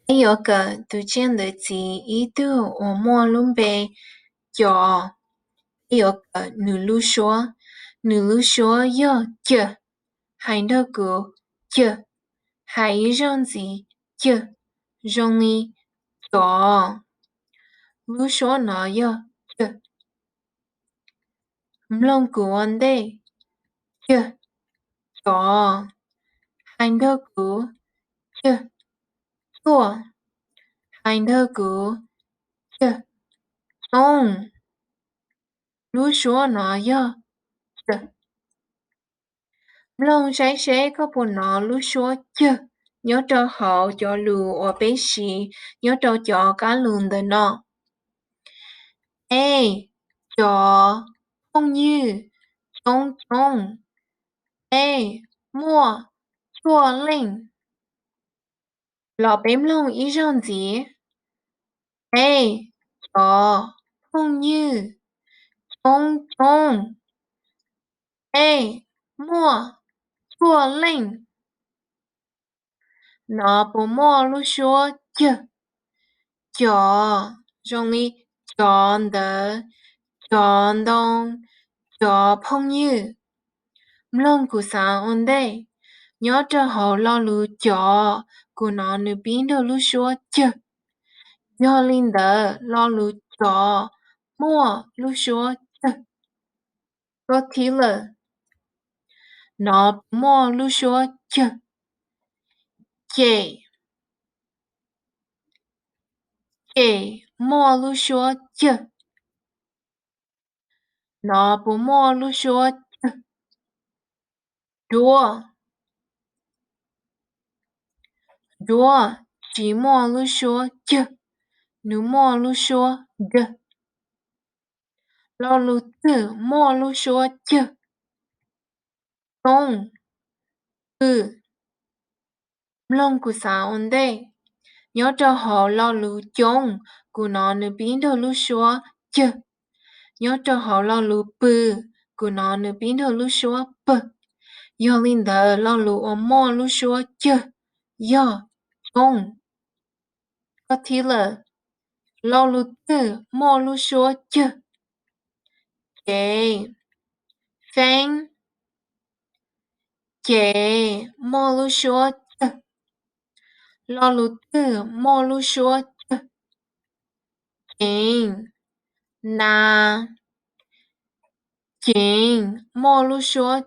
有个杜鹃的鸡，一度我摸龙背叫，有个女鹿说要叫，喊到个叫，还一样子叫，容易叫，鹿说那要叫，唔能够安的叫叫，喊到个叫做，喊到个叫动。鹿说那要叫。Lòng trái sẽ có bộ nó lưu số chứ. Nhớ trò hậu cho lù ở bế xì, nhớ trò cho cá lùn đời nó. Ê, cho, không như, trông trông. Ê, mua, chua linh. Lọ bếm lòng ý rong gì? Ê, cho, không như, trông trông. Ê, mua, chua linh. Nó bố mò lưu số chứ. Cho,容易撞的撞动撞朋友，唔能够上岸的，nhớ cho họ lo lù cho, của nó nữ biến đầu lù số chứ, do linh đỡ lo lù cho, mua lù số chứ, có thể là nó mua lù số chứ, chị mua lù số chứ, nó不mua lù số chứ, đùa đùa chỉ mua lù số chứ. Nữ mò lưu số g. Lo lưu tử mò lưu số ch. Tông. Ừ. Lòng của sao ổn đây. Nhớ cho họ lo lưu chông. Của nó nữ biến đầu lưu số ch. Nhớ cho họ lo lưu bự. Của nó nữ biến đầu lưu số b. Yo linh đờ lo lưu ở mò lưu số ch. Yo. Tông. Có thể là lo lưu tử mò lưu số ch. Kệ. Phanh. Kệ mò lưu số ch. Lo lưu tử mò lưu số ch. Chính. Na. Chính mò lưu số